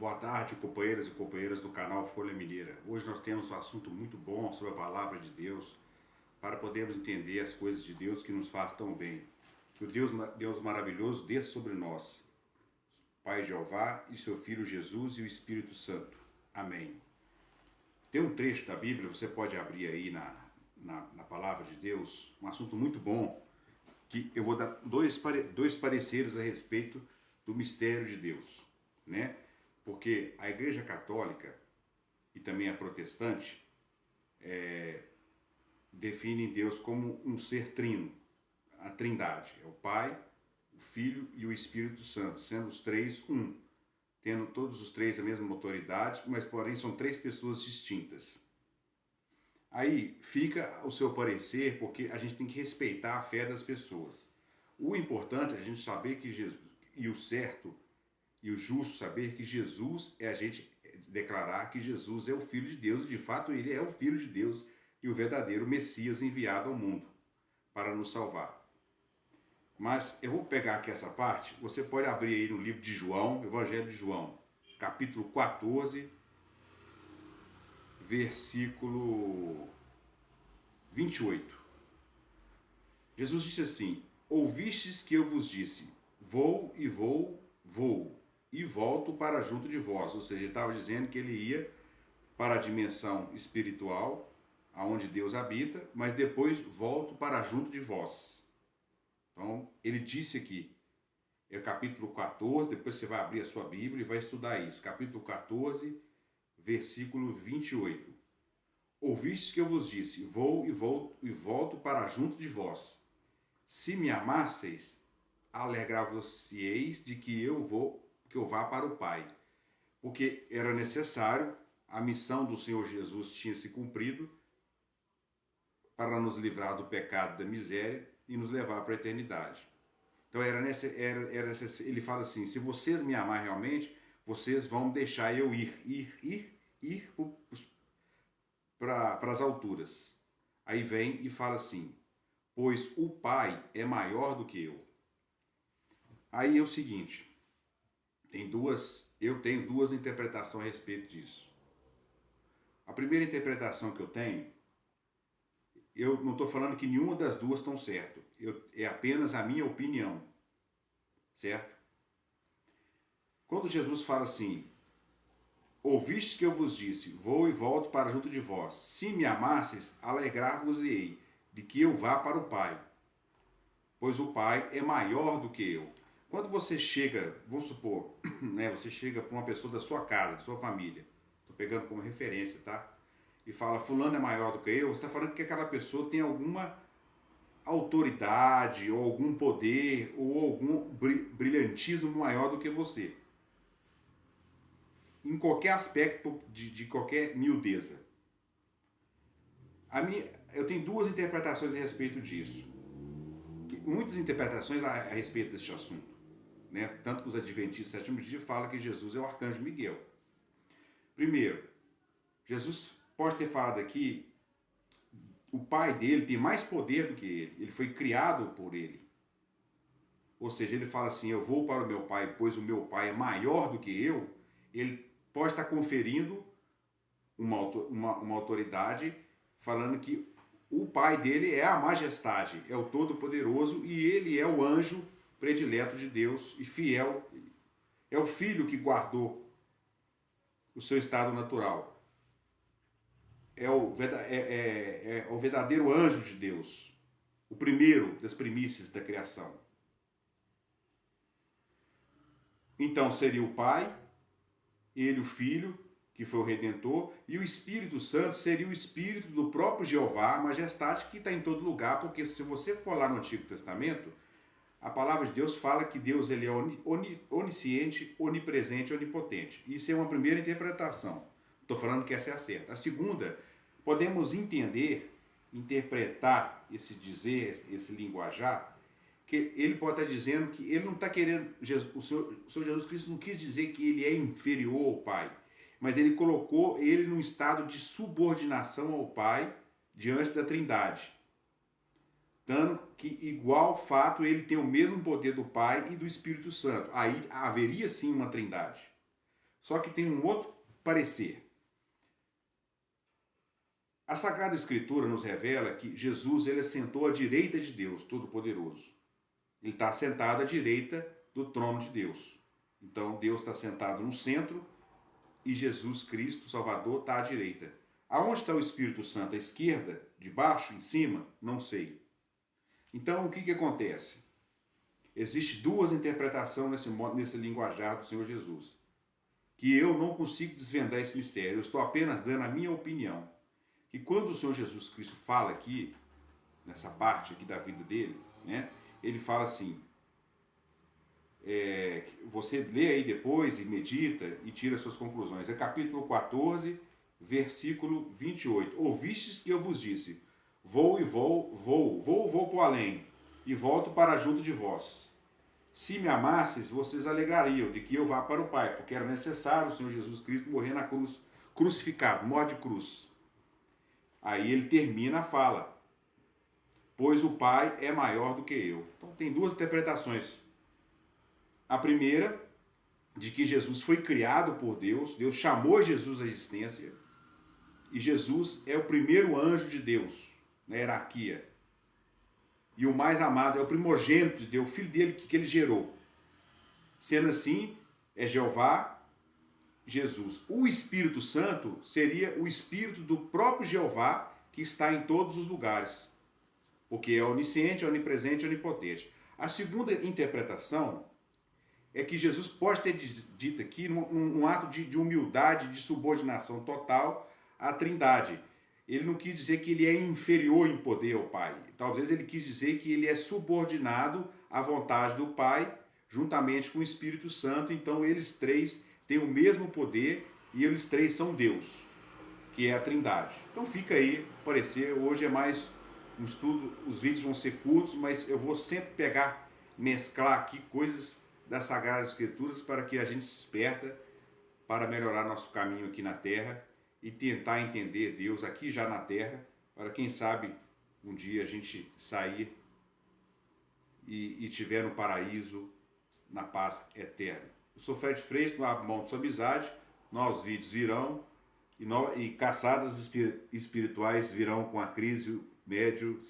Boa tarde, companheiros e companheiras do canal Folha Mineira. Hoje nós temos um assunto muito bom sobre a palavra de Deus, para podermos entender as coisas de Deus que nos faz tão bem. Que o Deus maravilhoso desça sobre nós, Pai Jeová e seu Filho Jesus e o Espírito Santo. Amém. Tem um trecho da Bíblia, você pode abrir aí na palavra de Deus, um assunto muito bom, que eu vou dar dois pareceres a respeito do mistério de Deus, né? Porque a Igreja Católica e também a protestante definem Deus como um ser trino, a trindade, é o Pai, o Filho e o Espírito Santo, sendo os três um, tendo todos os três a mesma autoridade, mas porém são três pessoas distintas. Aí fica o seu parecer, porque a gente tem que respeitar a fé das pessoas. O importante é a gente saber que Jesus, e o certo e o justo saber que Jesus é a gente declarar que Jesus é o Filho de Deus, e de fato ele é o Filho de Deus e o verdadeiro Messias enviado ao mundo para nos salvar. Mas eu vou pegar aqui essa parte, você pode abrir aí no livro de João, Evangelho de João, capítulo 14, versículo 28. Jesus disse assim: ouvistes que eu vos disse, vou e volto para junto de vós. Ou seja, ele estava dizendo que ele ia para a dimensão espiritual, aonde Deus habita, mas depois volto para junto de vós. Então, ele disse aqui, é o capítulo 14, depois você vai abrir a sua Bíblia e vai estudar isso. Capítulo 14, versículo 28. Ouvistes que eu vos disse, vou e volto para junto de vós. Se me amasseis, alegrar-vos-eis de que eu vá para o Pai. Porque era necessário, a missão do Senhor Jesus tinha se cumprido para nos livrar do pecado, da miséria e nos levar para a eternidade. Então ele fala assim: se vocês me amar realmente, vocês vão deixar eu ir para as alturas. Aí vem e fala assim: pois o Pai é maior do que eu. Aí é o seguinte, eu tenho duas interpretações a respeito disso. A primeira interpretação que eu tenho, eu não estou falando que nenhuma das duas estão certo. É apenas a minha opinião, certo? Quando Jesus fala assim: ouvistes que eu vos disse, vou e volto para junto de vós. Se me amasseis, alegrar-vos-ei de que eu vá para o Pai, pois o Pai é maior do que eu. Quando você chega, vamos supor, né, você chega para uma pessoa da sua casa, da sua família, estou pegando como referência, tá? E fala, fulano é maior do que eu, você está falando que aquela pessoa tem alguma autoridade, ou algum poder, ou algum brilhantismo maior do que você. Em qualquer aspecto de qualquer miudeza. Eu tenho duas interpretações a respeito disso. Muitas interpretações a respeito deste assunto. Né? Tanto que os adventistas do sétimo dia falam que Jesus é o arcanjo Miguel. Primeiro, Jesus pode ter falado aqui, o pai dele tem mais poder do que ele foi criado por ele. Ou seja, ele fala assim, eu vou para o meu pai, pois o meu pai é maior do que eu. Ele pode estar conferindo uma autoridade, falando que o pai dele é a majestade, é o todo-poderoso e ele é o anjo predileto de Deus e fiel. É o filho que guardou o seu estado natural. É o verdadeiro anjo de Deus, o primeiro das primícias da criação. Então seria o Pai, ele o Filho, que foi o Redentor, e o Espírito Santo seria o Espírito do próprio Jeová, a majestade, que está em todo lugar, porque se você for lá no Antigo Testamento, a palavra de Deus fala que Deus ele é onisciente, onipresente, onipotente. Isso é uma primeira interpretação. Estou falando que essa é a certa. A segunda, podemos interpretar esse dizer, esse linguajar, que ele pode estar dizendo que ele não está querendo, o Senhor Jesus Cristo não quis dizer que ele é inferior ao Pai, mas ele colocou ele num estado de subordinação ao Pai diante da Trindade. Dando que, igual fato, ele tem o mesmo poder do Pai e do Espírito Santo. Aí haveria sim uma Trindade. Só que tem um outro parecer. A Sagrada Escritura nos revela que Jesus ele assentou à direita de Deus Todo-Poderoso. Ele está sentado à direita do trono de Deus. Então Deus está sentado no centro e Jesus Cristo, Salvador, está à direita. Aonde está o Espírito Santo? À esquerda? De baixo? Em cima? Não sei. Então o que acontece? Existe duas interpretações nesse linguajar do Senhor Jesus. Que eu não consigo desvendar esse mistério. Eu estou apenas dando a minha opinião. E quando o Senhor Jesus Cristo fala aqui, nessa parte aqui da vida dele, né, ele fala assim, você lê aí depois e medita e tira suas conclusões. É capítulo 14, versículo 28. Ouvistes que eu vos disse, vou para o além, e volto para junto de vós. Se me amasseis, vocês alegrariam de que eu vá para o Pai, porque era necessário o Senhor Jesus Cristo morrer na cruz, crucificado, morte de cruz. Aí ele termina a fala, pois o Pai é maior do que eu. Então tem duas interpretações. A primeira, de que Jesus foi criado por Deus, Deus chamou Jesus à existência, e Jesus é o primeiro anjo de Deus, na hierarquia. E o mais amado é o primogênito de Deus, o filho dele que ele gerou. Sendo assim, é Jeová, Jesus. O Espírito Santo seria o Espírito do próprio Jeová que está em todos os lugares, porque é onisciente, onipresente e onipotente. A segunda interpretação é que Jesus pode ter dito aqui num ato de humildade, de subordinação total à Trindade. Ele não quis dizer que ele é inferior em poder ao Pai. Talvez ele quis dizer que ele é subordinado à vontade do Pai, juntamente com o Espírito Santo. Então eles três têm o mesmo poder e eles três são Deus, que é a Trindade. Então fica aí, parecer, hoje é mais um estudo, os vídeos vão ser curtos, mas eu vou sempre mesclar aqui coisas das Sagradas Escrituras para que a gente desperta para melhorar nosso caminho aqui na Terra e tentar entender Deus aqui já na Terra, para quem sabe um dia a gente sair e estiver no paraíso, na paz eterna. Eu sou Fred Freitas, não abro mão de sua amizade, novos vídeos virão e caçadas espirituais virão com a crise médio